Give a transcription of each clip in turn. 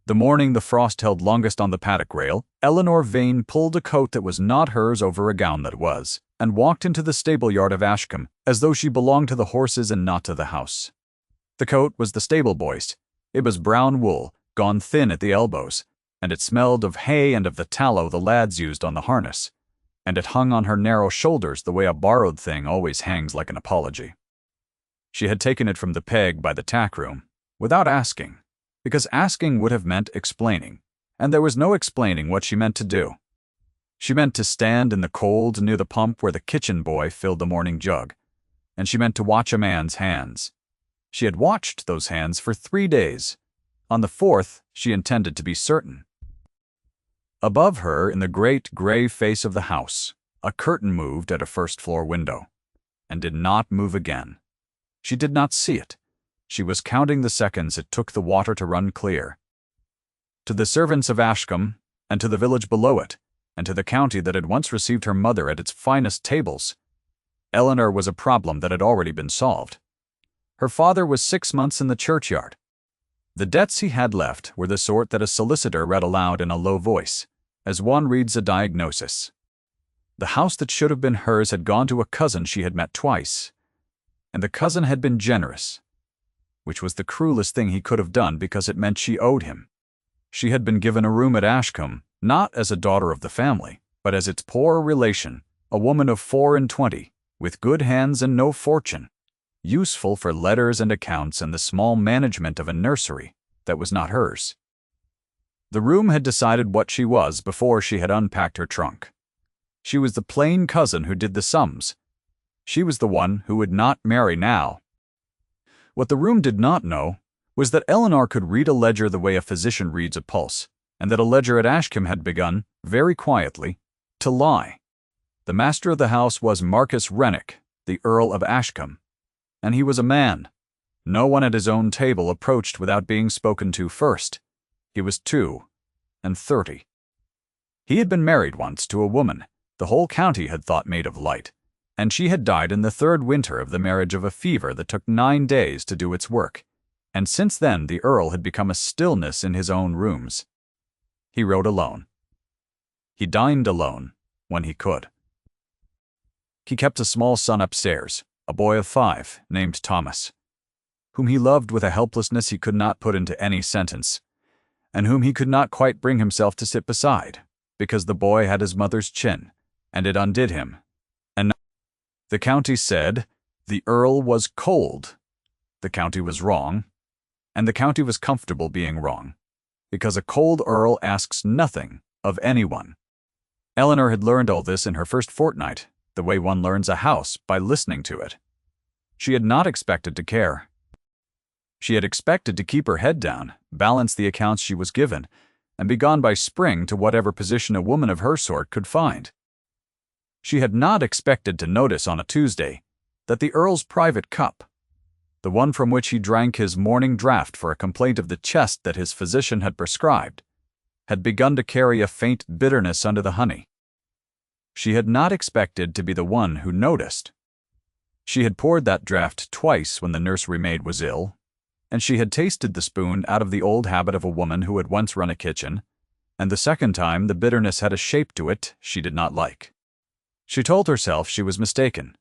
The morning the frost held longest on the paddock rail, Eleanor Vane pulled a coat that was not hers over a gown that was, and walked into the stable yard of Ashcombe, as though she belonged to the horses and not to the house. The coat was the stable boy's. It was brown wool, gone thin at the elbows, and it smelled of hay and of the tallow the lads used on the harness, and it hung on her narrow shoulders the way a borrowed thing always hangs like an apology. She had taken it from the peg by the tack-room, without asking, because asking would have meant explaining, and there was no explaining what she meant to do. She meant to stand in the cold near the pump where the kitchen boy filled the morning jug, and she meant to watch a man's hands. She had watched those hands for 3 days. On the 4th, she intended to be certain. Above her, in the great gray face of the house, a curtain moved at a first-floor window, and did not move again. She did not see it. She was counting the seconds it took the water to run clear. To the servants of Ashcombe, and to the village below it, and to the county that had once received her mother at its finest tables, Eleanor was a problem that had already been solved. Her father was 6 months in the churchyard. The debts he had left were the sort that a solicitor read aloud in a low voice, as one reads a diagnosis. The house that should have been hers had gone to a cousin she had met twice, and the cousin had been generous, which was the cruelest thing he could have done because it meant she owed him. She had been given a room at Ashcombe, not as a daughter of the family, but as its poor relation, a woman of 24, with good hands and no fortune, useful for letters and accounts and the small management of a nursery that was not hers. The room had decided what she was before she had unpacked her trunk. She was the plain cousin who did the sums. She was the one who would not marry now. What the room did not know was that Eleanor could read a ledger the way a physician reads a pulse, and that a ledger at Ashcombe had begun, very quietly, to lie. The master of the house was Marcus Rennick, the Earl of Ashcombe, and he was a man. No one at his own table approached without being spoken to first. He was 32. He had been married once to a woman the whole county had thought made of light, and she had died in the 3rd winter of the marriage of a fever that took 9 days to do its work, and since then the Earl had become a stillness in his own rooms. He wrote alone. He dined alone, when he could. He kept a small son upstairs, a boy of 5, named Thomas, whom he loved with a helplessness he could not put into any sentence, and whom he could not quite bring himself to sit beside, because the boy had his mother's chin, and it undid him. And the county said the Earl was cold. The county was wrong, and the county was comfortable being wrong, because a cold Earl asks nothing of anyone. Eleanor had learned all this in her first fortnight, the way one learns a house by listening to it. She had not expected to care. She had expected to keep her head down, balance the accounts she was given, and be gone by spring to whatever position a woman of her sort could find. She had not expected to notice on a Tuesday that the Earl's private cup, the one from which he drank his morning draught for a complaint of the chest that his physician had prescribed, had begun to carry a faint bitterness under the honey. She had not expected to be the one who noticed. She had poured that draught twice when the nursery maid was ill, and she had tasted the spoon out of the old habit of a woman who had once run a kitchen, and the second time the bitterness had a shape to it she did not like. She told herself she was mistaken.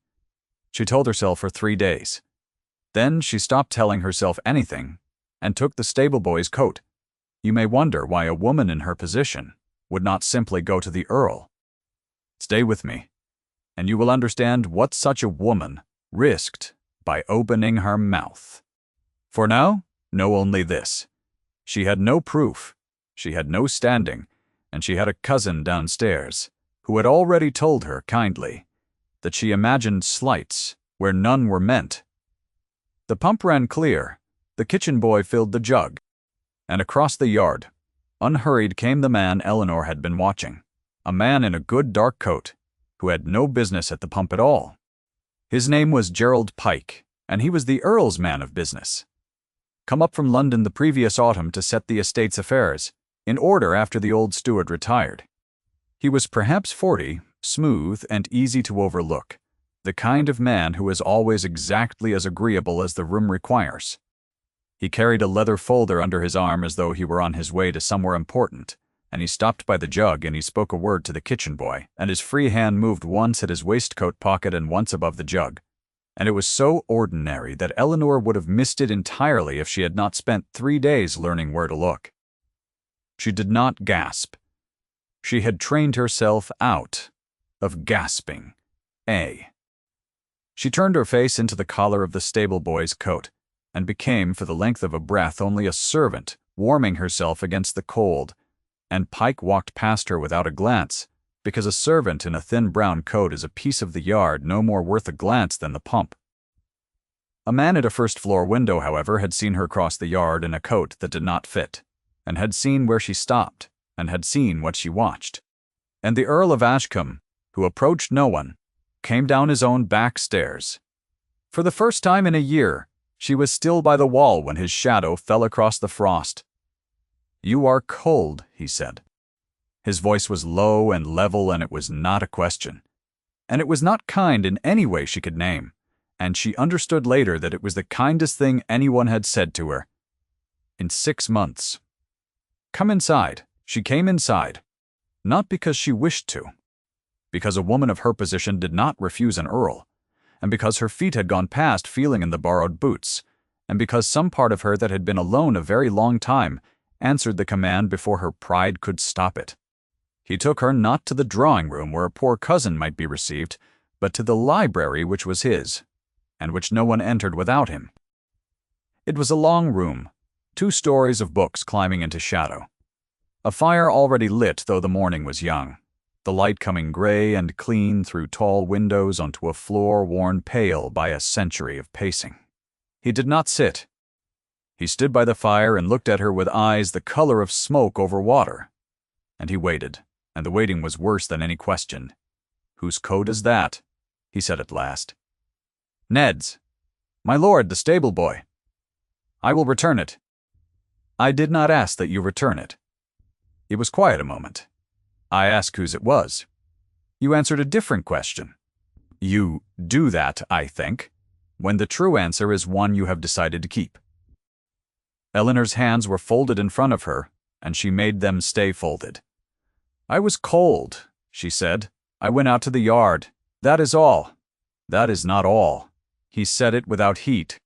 She told herself for 3 days. Then she stopped telling herself anything and took the stable boy's coat. You may wonder why a woman in her position would not simply go to the Earl. Stay with me, and you will understand what such a woman risked by opening her mouth. For now, know only this. She had no proof, she had no standing, and she had a cousin downstairs who had already told her kindly that she imagined slights where none were meant. The pump ran clear, the kitchen boy filled the jug, and across the yard, unhurried, came the man Eleanor had been watching, a man in a good dark coat, who had no business at the pump at all. His name was Gerald Pike, and he was the Earl's man of business, come up from London the previous autumn to set the estate's affairs in order after the old steward retired. He was perhaps 40, smooth and easy to overlook, the kind of man who is always exactly as agreeable as the room requires. He carried a leather folder under his arm as though he were on his way to somewhere important, and he stopped by the jug and he spoke a word to the kitchen boy, and his free hand moved once at his waistcoat pocket and once above the jug. And it was so ordinary that Eleanor would have missed it entirely if she had not spent 3 days learning where to look. She did not gasp. She had trained herself out of gasping. She turned her face into the collar of the stable boy's coat, and became, for the length of a breath, only a servant, warming herself against the cold, and Pike walked past her without a glance, because a servant in a thin brown coat is a piece of the yard no more worth a glance than the pump. A man at a first-floor window, however, had seen her cross the yard in a coat that did not fit, and had seen where she stopped, and had seen what she watched. And the Earl of Ashcombe, who approached no one, came down his own back stairs. For the first time in a year, she was still by the wall when his shadow fell across the frost. "You are cold," he said. His voice was low and level, and it was not a question. And it was not kind in any way she could name, and she understood later that it was the kindest thing anyone had said to her in 6 months. Come inside. She came inside, not because she wished to, because a woman of her position did not refuse an earl, and because her feet had gone past feeling in the borrowed boots, and because some part of her that had been alone a very long time answered the command before her pride could stop it. He took her not to the drawing-room where a poor cousin might be received, but to the library which was his, and which no one entered without him. It was a long room, 2 stories of books climbing into shadow. A fire already lit, though the morning was young, the light coming gray and clean through tall windows onto a floor worn pale by a century of pacing. He did not sit. He stood by the fire and looked at her with eyes the color of smoke over water. And he waited, and the waiting was worse than any question. "Whose coat is that?" he said at last. "Ned's. My lord, the stable boy." "I will return it." "I did not ask that you return it." He was quiet a moment. "I asked whose it was." "You answered a different question." "You do that, I think, when the true answer is one you have decided to keep." Eleanor's hands were folded in front of her, and she made them stay folded. "I was cold," she said. "I went out to the yard. That is all." "That is not all." He said it without heat.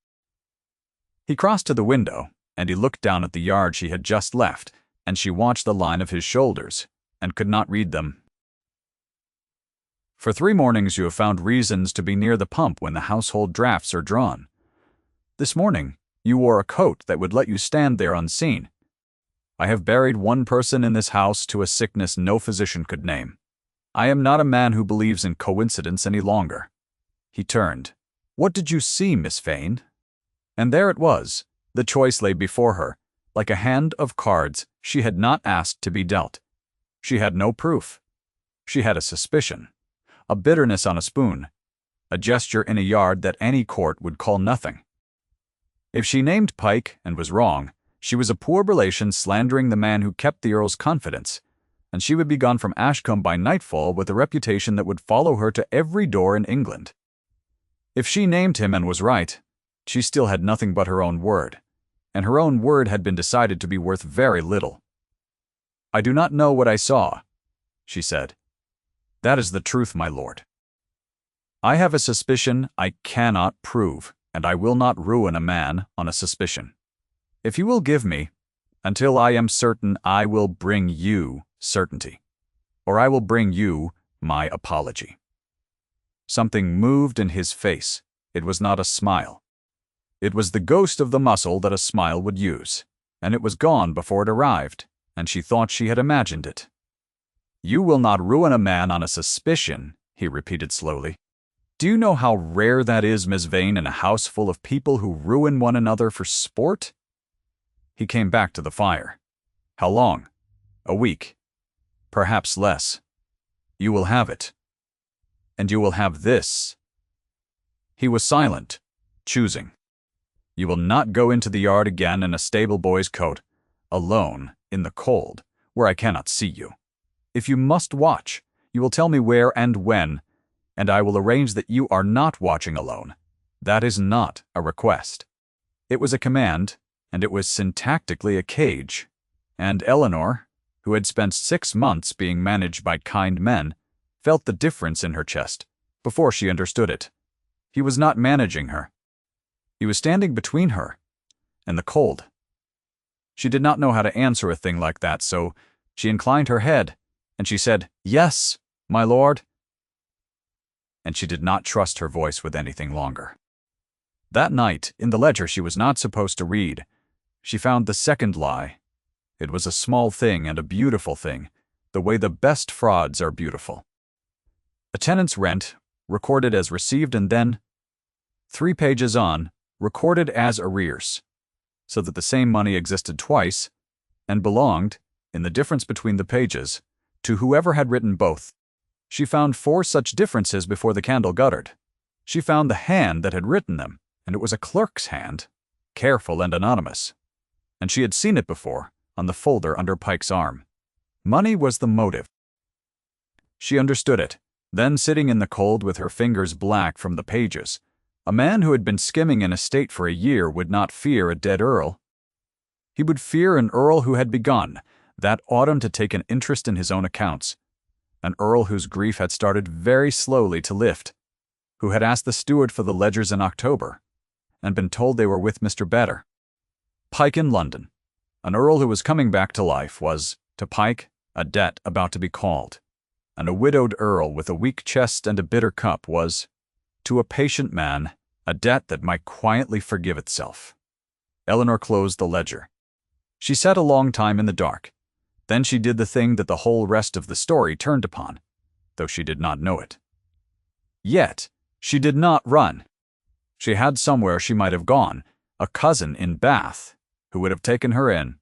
He crossed to the window, and he looked down at the yard she had just left, and she watched the line of his shoulders, and could not read them. "For 3 mornings you have found reasons to be near the pump when the household drafts are drawn. This morning you wore a coat that would let you stand there unseen. I have buried 1 person in this house to a sickness no physician could name. I am not a man who believes in coincidence any longer." He turned. "What did you see, Miss Vane?" And there it was. The choice lay before her, like a hand of cards she had not asked to be dealt. She had no proof. She had a suspicion, a bitterness on a spoon, a gesture in a yard that any court would call nothing. If she named Pike and was wrong, she was a poor relation slandering the man who kept the Earl's confidence, and she would be gone from Ashcombe by nightfall with a reputation that would follow her to every door in England. If she named him and was right, she still had nothing but her own word, and her own word had been decided to be worth very little. "I do not know what I saw," she said. "That is the truth, my lord. I have a suspicion I cannot prove, and I will not ruin a man on a suspicion. If you will give me, until I am certain, I will bring you certainty, or I will bring you my apology." Something moved in his face. It was not a smile. It was the ghost of the muscle that a smile would use, and it was gone before it arrived, and she thought she had imagined it. "You will not ruin a man on a suspicion," he repeated slowly. "Do you know how rare that is, Miss Vane, in a house full of people who ruin one another for sport?" He came back to the fire. "How long?" "A week. Perhaps less. You will have it. And you will have this." He was silent, choosing. "You will not go into the yard again in a stable boy's coat, alone, in the cold, where I cannot see you. If you must watch, you will tell me where and when, and I will arrange that you are not watching alone. That is not a request." It was a command, and it was syntactically a cage. And Eleanor, who had spent 6 months being managed by kind men, felt the difference in her chest before she understood it. He was not managing her. He was standing between her and the cold. She did not know how to answer a thing like that, so she inclined her head, and she said, "Yes, my lord." And she did not trust her voice with anything longer. That night, in the ledger she was not supposed to read, she found the second lie. It was a small thing and a beautiful thing, the way the best frauds are beautiful. A tenant's rent, recorded as received, and then, 3 pages on, recorded as arrears, so that the same money existed twice, and belonged, in the difference between the pages, to whoever had written both. She found 4 such differences before the candle guttered. She found the hand that had written them, and it was a clerk's hand, careful and anonymous. And she had seen it before, on the folder under Pike's arm. Money was the motive. She understood it. Then, sitting in the cold with her fingers black from the pages, a man who had been skimming an estate for a year would not fear a dead earl. He would fear an earl who had begun, that autumn, to take an interest in his own accounts, an earl whose grief had started very slowly to lift, who had asked the steward for the ledgers in October, and been told they were with Mr. Better. Pike in London, an earl who was coming back to life, was, to Pike, a debt about to be called, and a widowed earl with a weak chest and a bitter cup was, to a patient man, a debt that might quietly forgive itself. Eleanor closed the ledger. She sat a long time in the dark. Then she did the thing that the whole rest of the story turned upon, though she did not know it. Yet, she did not run. She had somewhere she might have gone, a cousin in Bath, who would have taken her in,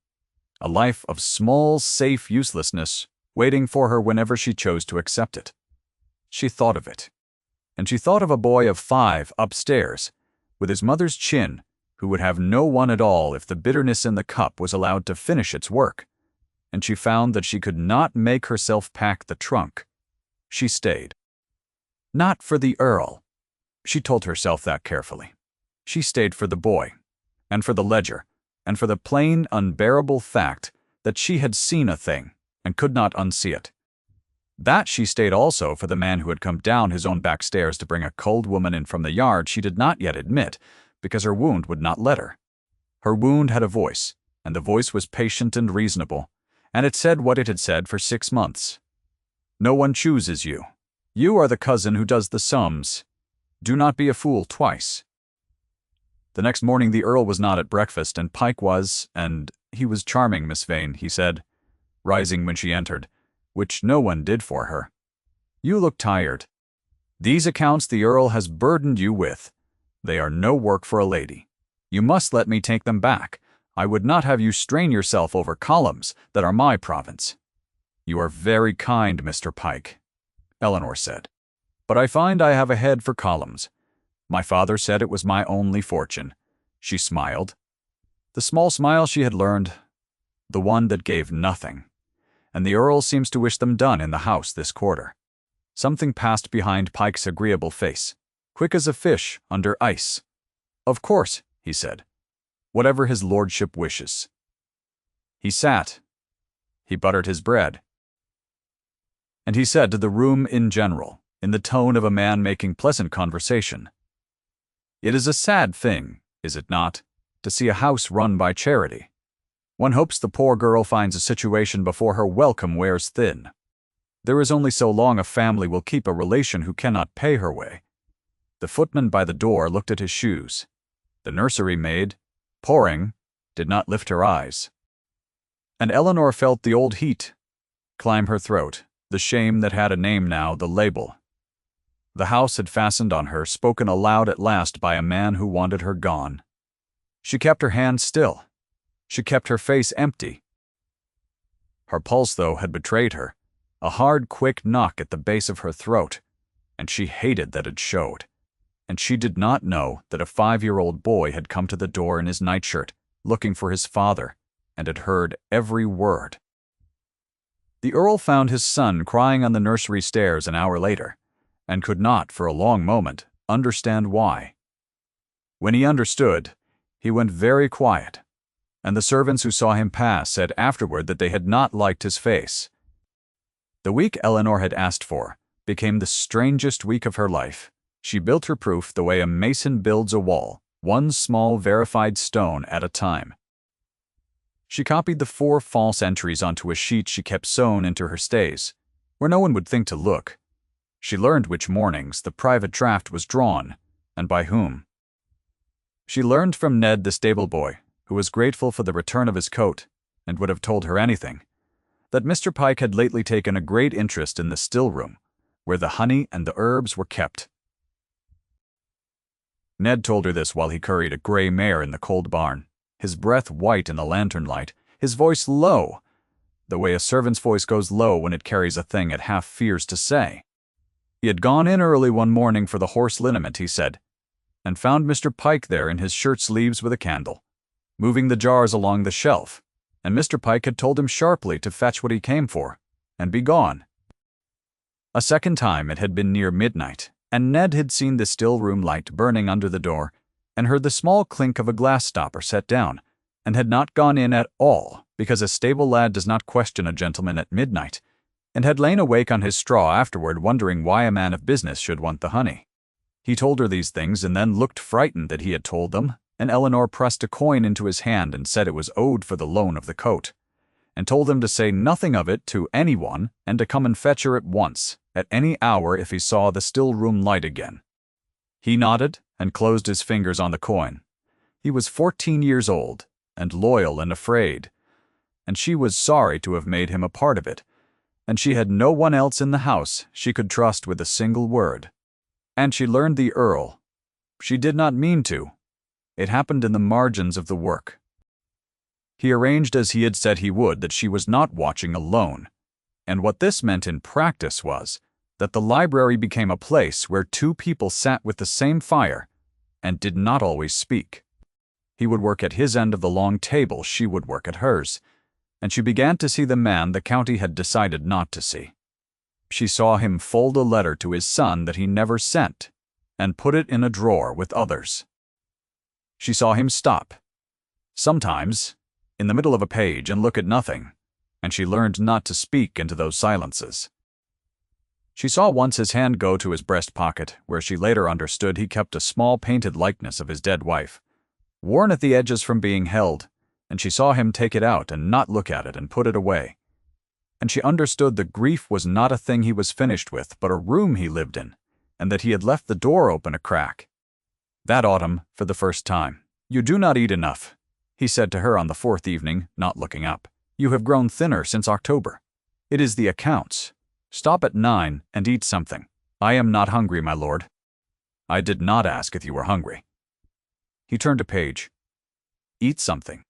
a life of small, safe uselessness, waiting for her whenever she chose to accept it. She thought of it. And she thought of a boy of 5 upstairs, with his mother's chin, who would have no one at all if the bitterness in the cup was allowed to finish its work. And she found that she could not make herself pack the trunk. She stayed. Not for the earl. She told herself that carefully. She stayed for the boy, and for the ledger, and for the plain, unbearable fact that she had seen a thing and could not unsee it. That she stayed also for the man who had come down his own back stairs to bring a cold woman in from the yard she did not yet admit, because her wound would not let her. Her wound had a voice, and the voice was patient and reasonable, and it said what it had said for 6 months. No one chooses you. You are the cousin who does the sums. Do not be a fool twice. The next morning the earl was not at breakfast, and Pike was, and he was charming, Miss Vane, he said, rising when she entered, which no one did for her. You look tired. These accounts the earl has burdened you with. They are no work for a lady. You must let me take them back. I would not have you strain yourself over columns that are my province. You are very kind, Mr. Pike, Eleanor said, but I find I have a head for columns. My father said it was my only fortune. She smiled. The small smile she had learned, the one that gave nothing. And the earl seems to wish them done in the house this quarter. Something passed behind Pike's agreeable face, quick as a fish under ice. Of course, he said, whatever his lordship wishes. He sat. He buttered his bread. And he said to the room in general, in the tone of a man making pleasant conversation, "It is a sad thing, is it not, to see a house run by charity? One hopes the poor girl finds a situation before her welcome wears thin. There is only so long a family will keep a relation who cannot pay her way." The footman by the door looked at his shoes. The nursery maid, pouring, did not lift her eyes. And Eleanor felt the old heat climb her throat, the shame that had a name now, the label. The house had fastened on her, spoken aloud at last by a man who wanted her gone. She kept her hand still. She kept her face empty. Her pulse, though, had betrayed her, a hard, quick knock at the base of her throat, and she hated that it showed. And she did not know that a 5-year-old boy had come to the door in his nightshirt, looking for his father, and had heard every word. The earl found his son crying on the nursery stairs an hour later, and could not, for a long moment, understand why. When he understood, he went very quiet, and the servants who saw him pass said afterward that they had not liked his face. The week Eleanor had asked for became the strangest week of her life. She built her proof the way a mason builds a wall, one small verified stone at a time. She copied the 4 false entries onto a sheet she kept sewn into her stays, where no one would think to look. She learned which mornings the private draft was drawn, and by whom. She learned from Ned the stable boy, who was grateful for the return of his coat, and would have told her anything, that Mr. Pike had lately taken a great interest in the still room, where the honey and the herbs were kept. Ned told her this while he curried a gray mare in the cold barn, his breath white in the lantern light, his voice low, the way a servant's voice goes low when it carries a thing it half fears to say. He had gone in early one morning for the horse liniment, he said, and found Mr. Pike there in his shirt sleeves with a candle, moving the jars along the shelf, and Mr. Pike had told him sharply to fetch what he came for, and be gone. A second time it had been near midnight, and Ned had seen the still room light burning under the door, and heard the small clink of a glass stopper set down, and had not gone in at all, because a stable lad does not question a gentleman at midnight, and had lain awake on his straw afterward wondering why a man of business should want the honey. He told her these things and then looked frightened that he had told them, and Eleanor pressed a coin into his hand and said it was owed for the loan of the coat, and told him to say nothing of it to anyone and to come and fetch her at once, at any hour if he saw the still room light again. He nodded and closed his fingers on the coin. He was 14 years old, and loyal and afraid, and she was sorry to have made him a part of it, and she had no one else in the house she could trust with a single word. And she learned the Earl. She did not mean to. It happened in the margins of the work. He arranged as he had said he would that she was not watching alone, and what this meant in practice was that the library became a place where 2 people sat with the same fire and did not always speak. He would work at his end of the long table, she would work at hers, and she began to see the man the county had decided not to see. She saw him fold a letter to his son that he never sent, and put it in a drawer with others. She saw him stop, sometimes, in the middle of a page and look at nothing, and she learned not to speak into those silences. She saw once his hand go to his breast pocket, where she later understood he kept a small painted likeness of his dead wife, worn at the edges from being held, and she saw him take it out and not look at it and put it away. And she understood the grief was not a thing he was finished with, but a room he lived in, and that he had left the door open a crack. That autumn, for the first time, "You do not eat enough," he said to her on the 4th evening, not looking up. "You have grown thinner since October. It is the accounts. Stop at 9 and eat something." "I am not hungry, my lord." "I did not ask if you were hungry." He turned a page. "Eat something."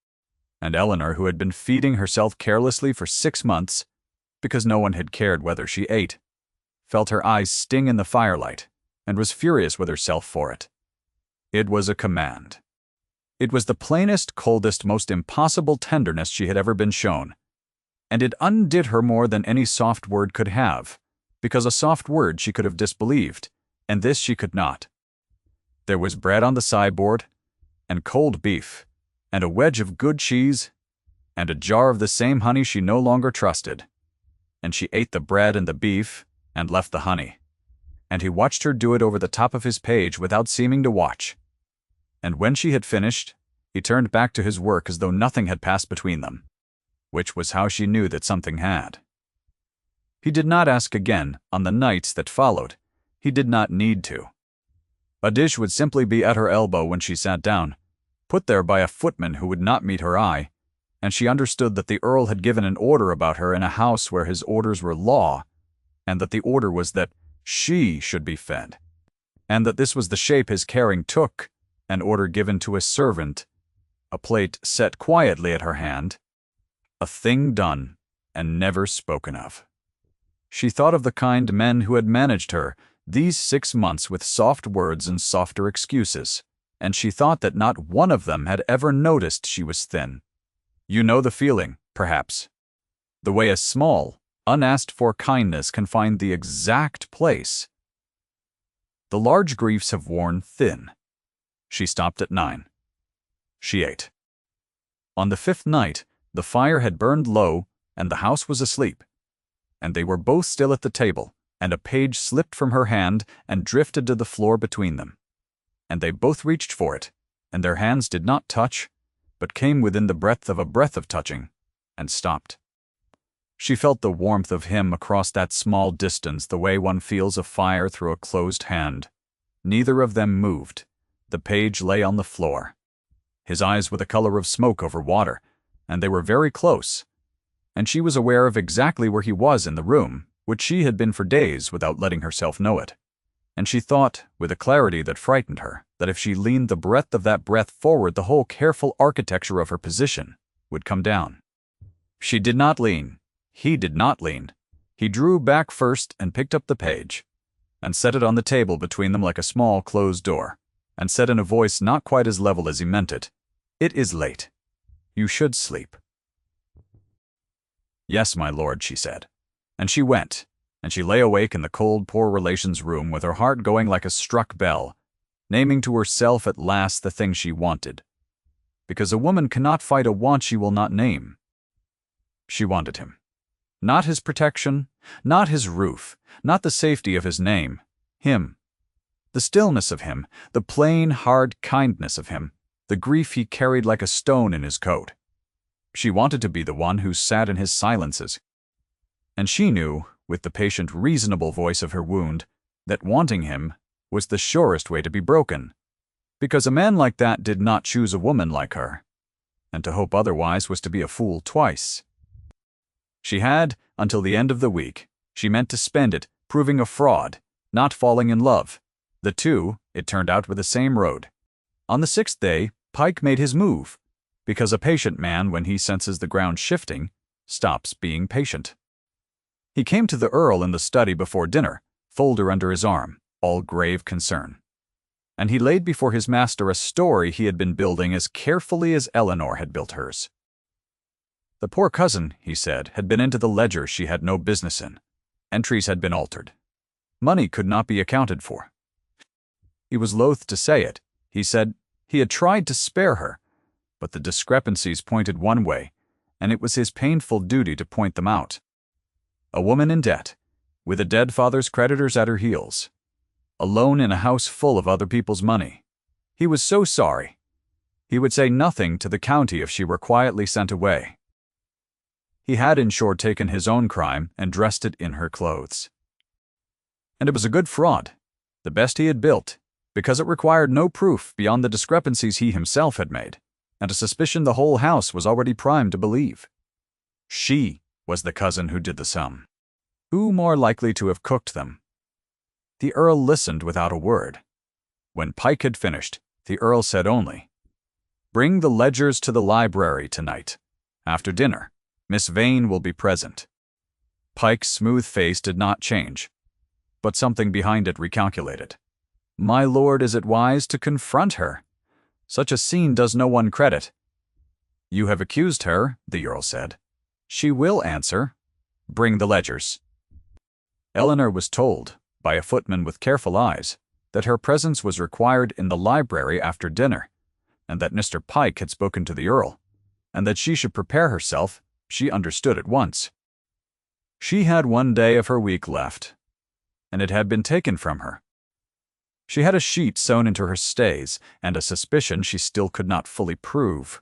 And Eleanor, who had been feeding herself carelessly for 6 months, because no one had cared whether she ate, felt her eyes sting in the firelight, and was furious with herself for it. It was a command. It was the plainest, coldest, most impossible tenderness she had ever been shown, and it undid her more than any soft word could have, because a soft word she could have disbelieved, and this she could not. There was bread on the sideboard, and cold beef, and a wedge of good cheese, and a jar of the same honey she no longer trusted, and she ate the bread and the beef, and left the honey, and he watched her do it over the top of his page without seeming to watch, and when she had finished, he turned back to his work as though nothing had passed between them, which was how she knew that something had. He did not ask again on the nights that followed. He did not need to. A dish would simply be at her elbow when she sat down, put there by a footman who would not meet her eye, and she understood that the Earl had given an order about her in a house where his orders were law, and that the order was that she should be fed, and that this was the shape his caring took, an order given to a servant, a plate set quietly at her hand, a thing done and never spoken of. She thought of the kind men who had managed her these 6 months with soft words and softer excuses, and she thought that not one of them had ever noticed she was thin. You know the feeling, perhaps. The way a small, unasked-for kindness can find the exact place. The large griefs have worn thin. She stopped at 9. She ate. On the 5th night, the fire had burned low, and the house was asleep. And they were both still at the table, and a page slipped from her hand and drifted to the floor between them. And they both reached for it, and their hands did not touch, but came within the breadth of touching, and stopped. She felt the warmth of him across that small distance the way one feels a fire through a closed hand. Neither of them moved. The page lay on the floor. His eyes were the color of smoke over water, and they were very close. And she was aware of exactly where he was in the room, which she had been for days without letting herself know it. And she thought, with a clarity that frightened her, that if she leaned the breadth of that breath forward, the whole careful architecture of her position would come down. She did not lean. He did not lean. He drew back first and picked up the page, and set it on the table between them like a small closed door, and said in a voice not quite as level as he meant it, "It is late. You should sleep." "Yes, my lord," she said. And she went, and she lay awake in the cold, poor relation's room with her heart going like a struck bell, naming to herself at last the thing she wanted. Because a woman cannot fight a want she will not name. She wanted him. Not his protection, not his roof, not the safety of his name. Him. The stillness of him, the plain, hard kindness of him, the grief he carried like a stone in his coat. She wanted to be the one who sat in his silences. And she knew, with the patient, reasonable voice of her wound, that wanting him was the surest way to be broken. Because a man like that did not choose a woman like her. And to hope otherwise was to be a fool twice. She had, until the end of the week, she meant to spend it proving a fraud, not falling in love. The two, it turned out, were the same road. On the 6th day, Pike made his move, because a patient man, when he senses the ground shifting, stops being patient. He came to the Earl in the study before dinner, folder under his arm, all grave concern. And he laid before his master a story he had been building as carefully as Eleanor had built hers. The poor cousin, he said, had been into the ledger she had no business in. Entries had been altered. Money could not be accounted for. He was loath to say it. He said he had tried to spare her, but the discrepancies pointed one way, and it was his painful duty to point them out. A woman in debt, with a dead father's creditors at her heels, alone in a house full of other people's money. He was so sorry. He would say nothing to the county if she were quietly sent away. He had, in short, taken his own crime and dressed it in her clothes. And it was a good fraud, the best he had built, because it required no proof beyond the discrepancies he himself had made, and a suspicion the whole house was already primed to believe. She was the cousin who did the sum. Who more likely to have cooked them? The Earl listened without a word. When Pike had finished, the Earl said only, "Bring the ledgers to the library tonight. After dinner, Miss Vane will be present." Pike's smooth face did not change, but something behind it recalculated. "My lord, is it wise to confront her? Such a scene does no one credit." "You have accused her," the Earl said. "She will answer. Bring the ledgers." Eleanor was told, by a footman with careful eyes, that her presence was required in the library after dinner, and that Mr. Pike had spoken to the Earl, and that she should prepare herself. She understood at once. She had 1 day of her week left, and it had been taken from her. She had a sheet sewn into her stays, and a suspicion she still could not fully prove.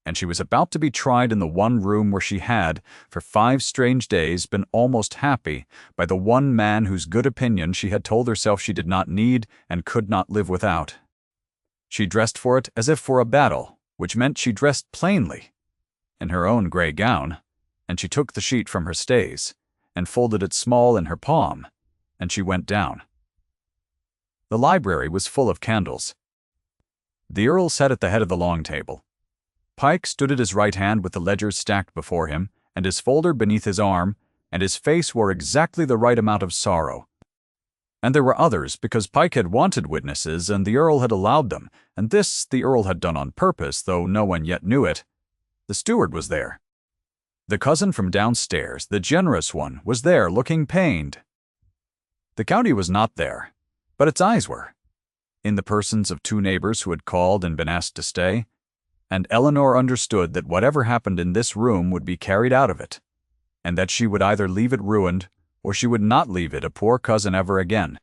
And she was about to be tried in the one room where she had, for 5 strange days, been almost happy by the one man whose good opinion she had told herself she did not need and could not live without. She dressed for it as if for a battle, which meant she dressed plainly, in her own gray gown, and she took the sheet from her stays, and folded it small in her palm, and she went down. The library was full of candles. The Earl sat at the head of the long table. Pike stood at his right hand with the ledgers stacked before him, and his folder beneath his arm, and his face wore exactly the right amount of sorrow. And there were others, because Pike had wanted witnesses, and the Earl had allowed them, and this the Earl had done on purpose, though no one yet knew it. The steward was there. The cousin from downstairs, the generous one, was there, looking pained. The county was not there, but its eyes were, in the persons of 2 neighbors who had called and been asked to stay, and Eleanor understood that whatever happened in this room would be carried out of it, and that she would either leave it ruined, or she would not leave it a poor cousin ever again.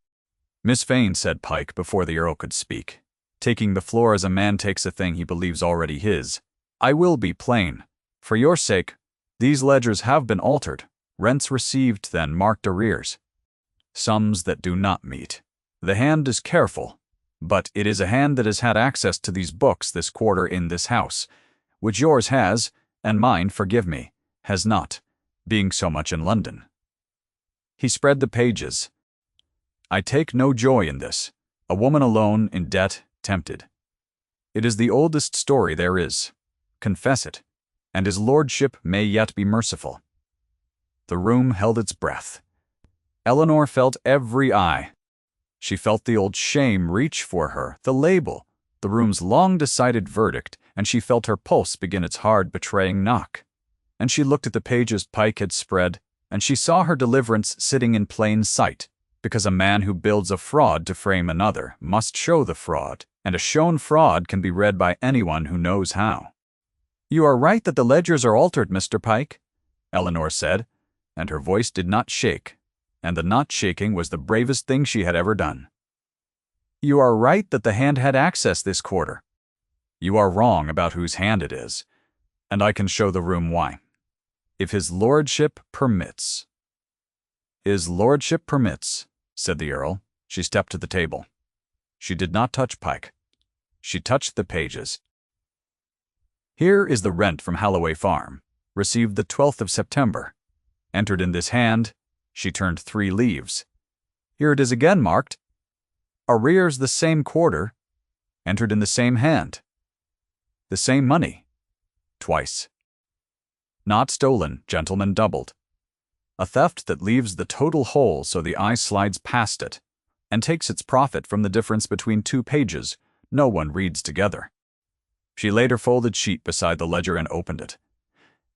"Miss Vane," said Pike before the Earl could speak, taking the floor as a man takes a thing he believes already his, "I will be plain. For your sake, these ledgers have been altered, rents received then marked arrears. Sums that do not meet. The hand is careful, but it is a hand that has had access to these books this quarter in this house, which yours has, and mine, forgive me, has not, being so much in London." He spread the pages. "I take no joy in this. A woman alone, in debt, tempted. It is the oldest story there is. Confess it, and his lordship may yet be merciful." The room held its breath. Eleanor felt every eye. She felt the old shame reach for her, the label, the room's long-decided verdict, and she felt her pulse begin its hard, betraying knock. And she looked at the pages Pike had spread, and she saw her deliverance sitting in plain sight, because a man who builds a fraud to frame another must show the fraud, and a shown fraud can be read by anyone who knows how. "You are right that the ledgers are altered, Mr. Pike," Eleanor said, and her voice did not shake, and the not shaking was the bravest thing she had ever done. "You are right that the hand had access this quarter. You are wrong about whose hand it is, and I can show the room why. If his lordship permits." "His lordship permits," said the Earl. She stepped to the table. She did not touch Pike. She touched the pages. "Here is the rent from Halloway Farm, received the 12th of September. Entered in this hand," she turned 3 leaves. "Here it is again marked. Arrears the same quarter, entered in the same hand. The same money, twice. Not stolen, gentlemen, doubled. A theft that leaves the total whole so the eye slides past it, and takes its profit from the difference between 2 pages no one reads together." She laid her folded sheet beside the ledger and opened it.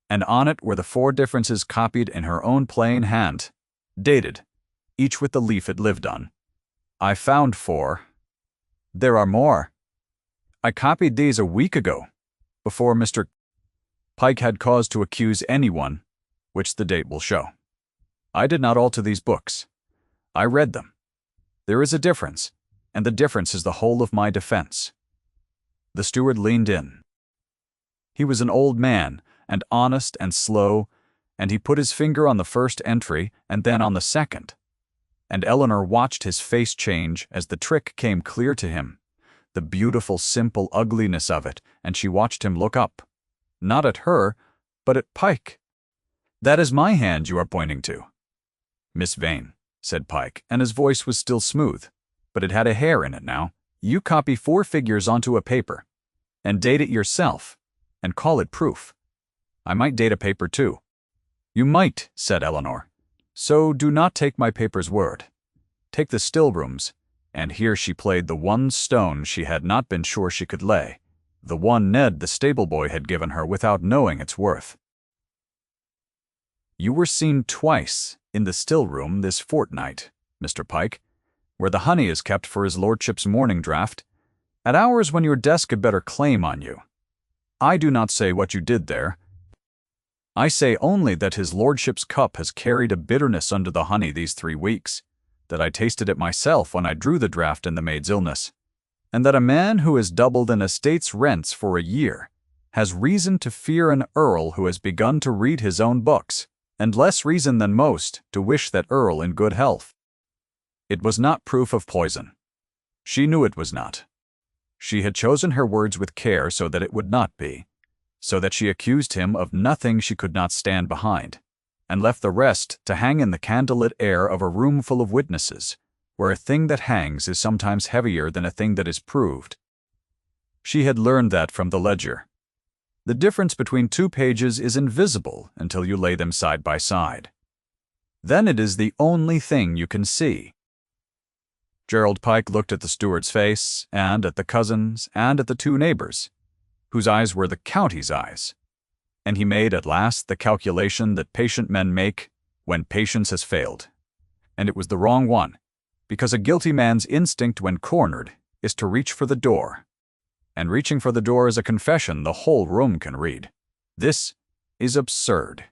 And on it were the 4 differences copied in her own plain hand, dated, each with the leaf it lived on. "I found 4. There are more. I copied these a week ago, before Mr. Pike had cause to accuse anyone, which the date will show. I did not alter these books. I read them. There is a difference, and the difference is the whole of my defense." The steward leaned in. He was an old man, and honest and slow, and he put his finger on the first entry and then on the second. And Eleanor watched his face change as the trick came clear to him, the beautiful, simple ugliness of it, and she watched him look up. Not at her, but at Pike. "That is my hand you are pointing to." "Miss Vane," said Pike, and his voice was still smooth, but it had a hair in it now. "You copy 4 figures onto a paper, and date it yourself, and call it proof. I might date a paper too." "You might," said Eleanor. "So do not take my paper's word. Take the still rooms," and here she played the one stone she had not been sure she could lay, the one Ned the stable boy had given her without knowing its worth. "You were seen twice in the still room this fortnight, Mr. Pike, where the honey is kept for his lordship's morning draught, at hours when your desk had better claim on you. I do not say what you did there. I say only that his lordship's cup has carried a bitterness under the honey these 3 weeks, that I tasted it myself when I drew the draught in the maid's illness, and that a man who has doubled an estate's rents for a year has reason to fear an earl who has begun to read his own books, and less reason than most to wish that earl in good health." It was not proof of poison. She knew it was not. She had chosen her words with care so that it would not be, so that she accused him of nothing she could not stand behind, and left the rest to hang in the candlelit air of a room full of witnesses, where a thing that hangs is sometimes heavier than a thing that is proved. She had learned that from the ledger. The difference between 2 pages is invisible until you lay them side by side. Then it is the only thing you can see. Gerald Pike looked at the steward's face, and at the cousins, and at the 2 neighbors, whose eyes were the county's eyes, and he made at last the calculation that patient men make when patience has failed. And it was the wrong one, because a guilty man's instinct when cornered is to reach for the door. and reaching for the door is a confession the whole room can read. "This is absurd,"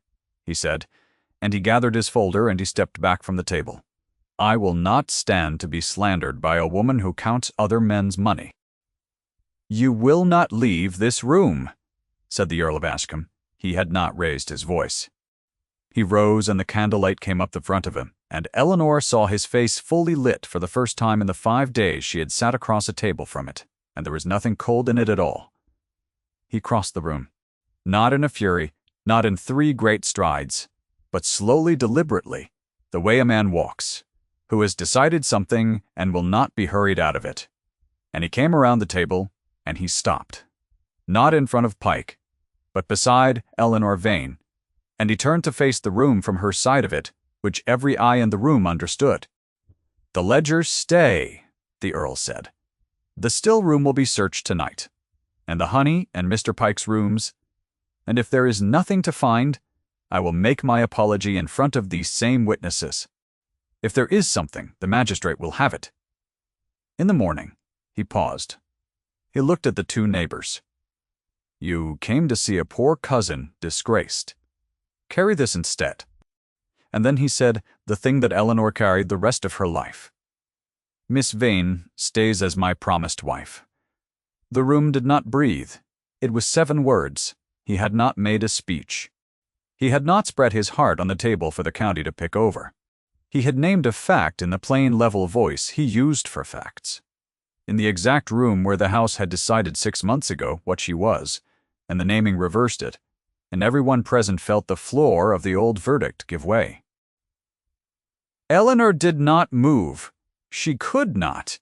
he said, and he gathered his folder and he stepped back from the table. "I will not stand to be slandered by a woman who counts other men's money." "You will not leave this room," said the Earl of Ashcombe. He had not raised his voice. He rose and the candlelight came up the front of him, and Eleanor saw his face fully lit for the first time in the 5 days she had sat across a table from it, and there was nothing cold in it at all. He crossed the room, not in a fury, not in 3 great strides, but slowly, deliberately, the way a man walks, who has decided something and will not be hurried out of it. And he came around the table, and he stopped, not in front of Pike, but beside Eleanor Vane, and he turned to face the room from her side of it, which every eye in the room understood. "The ledgers stay," the Earl said. "The still room will be searched tonight, and the honey and Mr. Pike's rooms, and if there is nothing to find, I will make my apology in front of these same witnesses. If there is something, the magistrate will have it." In the morning, he paused. He looked at the 2 neighbors. "You came to see a poor cousin disgraced. Carry this instead." And then he said the thing that Eleanor carried the rest of her life. "Miss Vane stays as my promised wife." The room did not breathe. It was 7 words. He had not made a speech. He had not spread his heart on the table for the county to pick over. He had named a fact in the plain, level voice he used for facts, in the exact room where the House had decided 6 months ago what she was, and the naming reversed it, and everyone present felt the floor of the old verdict give way. Eleanor did not move. She could not.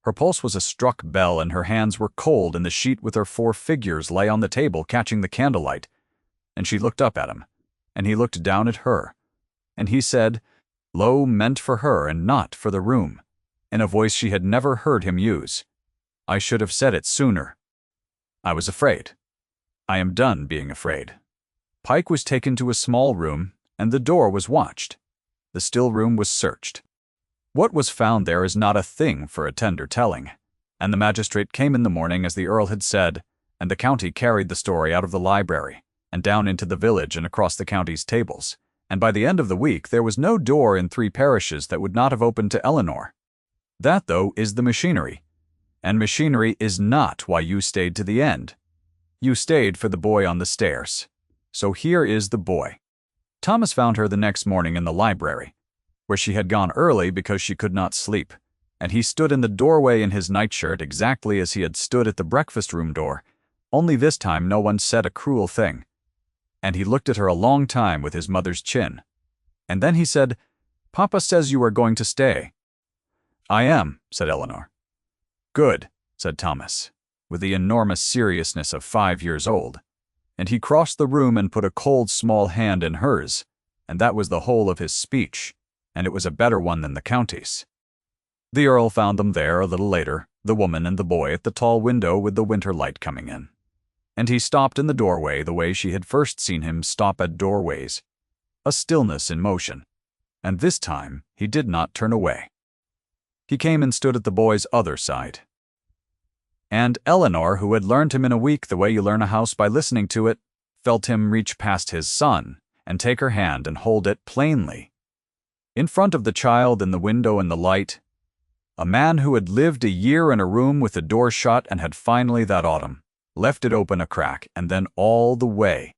Her pulse was a struck bell, and her hands were cold, and the sheet with her 4 figures lay on the table catching the candlelight. And she looked up at him, and he looked down at her, and he said, low, meant for her and not for the room, in a voice she had never heard him use, "I should have said it sooner. I was afraid. I am done being afraid." Pike was taken to a small room, and the door was watched. The still room was searched. What was found there is not a thing for a tender telling, and the magistrate came in the morning as the Earl had said, and the county carried the story out of the library, and down into the village and across the county's tables, and by the end of the week there was no door in 3 parishes that would not have opened to Eleanor. That, though, is the machinery, and machinery is not why you stayed to the end. You stayed for the boy on the stairs. So here is the boy. Thomas found her the next morning in the library, where she had gone early because she could not sleep, and he stood in the doorway in his nightshirt exactly as he had stood at the breakfast-room door, only this time no one said a cruel thing. And he looked at her a long time with his mother's chin. And then he said, "Papa says you are going to stay." "I am," said Eleanor. "Good," said Thomas, with the enormous seriousness of 5 years old. And he crossed the room and put a cold small hand in hers, and that was the whole of his speech, and it was a better one than the county's. The Earl found them there a little later, the woman and the boy at the tall window with the winter light coming in. And he stopped in the doorway the way she had first seen him stop at doorways, a stillness in motion, and this time he did not turn away. He came and stood at the boy's other side. And Eleanor, who had learned him in a week the way you learn a house by listening to it, felt him reach past his son and take her hand and hold it plainly. In front of the child in the window and the light, a man who had lived a year in a room with the door shut and had finally that autumn left it open a crack and then all the way.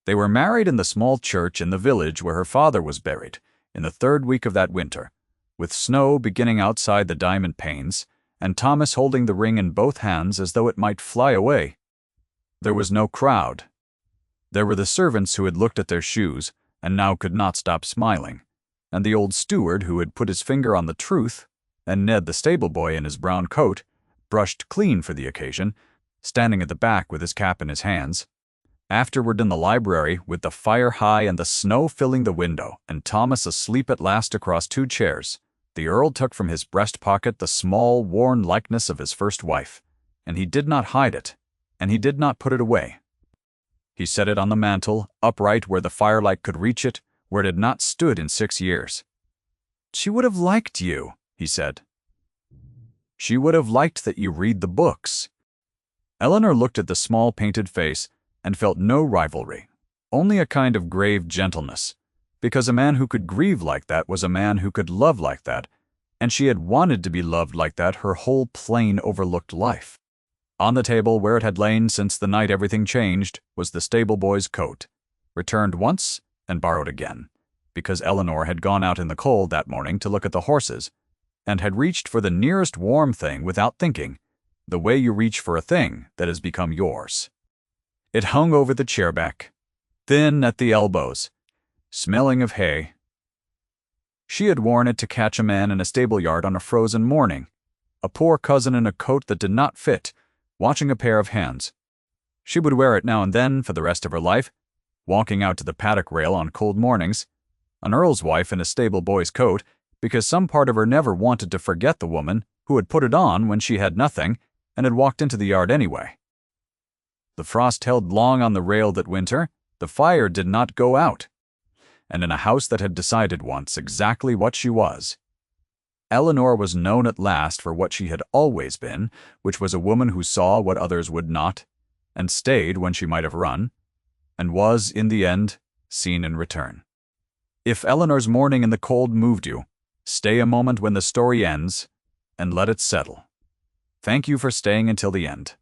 They were married in the small church in the village where her father was buried in the 3rd week of that winter, with snow beginning outside the diamond panes, and Thomas holding the ring in both hands as though it might fly away. There was no crowd. There were the servants who had looked at their shoes and now could not stop smiling, and the old steward who had put his finger on the truth, and Ned the stable boy in his brown coat, brushed clean for the occasion, standing at the back with his cap in his hands. Afterward in the library, with the fire high and the snow filling the window, and Thomas asleep at last across 2 chairs, the Earl took from his breast pocket the small, worn likeness of his first wife, and he did not hide it, and he did not put it away. He set it on the mantel, upright where the firelight could reach it, where it had not stood in 6 years. "She would have liked you," he said. "She would have liked that you read the books." Eleanor looked at the small painted face and felt no rivalry, only a kind of grave gentleness, because a man who could grieve like that was a man who could love like that, and she had wanted to be loved like that her whole plain, overlooked life. On the table, where it had lain since the night everything changed, was the stable boy's coat, returned once and borrowed again, because Eleanor had gone out in the cold that morning to look at the horses, and had reached for the nearest warm thing without thinking, the way you reach for a thing that has become yours. It hung over the chair back, thin at the elbows, smelling of hay. She had worn it to catch a man in a stable yard on a frozen morning, a poor cousin in a coat that did not fit, watching a pair of hands. She would wear it now and then for the rest of her life, walking out to the paddock rail on cold mornings, an earl's wife in a stable boy's coat, because some part of her never wanted to forget the woman who had put it on when she had nothing and had walked into the yard anyway. The frost held long on the rail that winter, the fire did not go out, and in a house that had decided once exactly what she was, Eleanor was known at last for what she had always been, which was a woman who saw what others would not, and stayed when she might have run, and was, in the end, seen in return. If Eleanor's mourning in the cold moved you, stay a moment when the story ends, and let it settle. Thank you for staying until the end.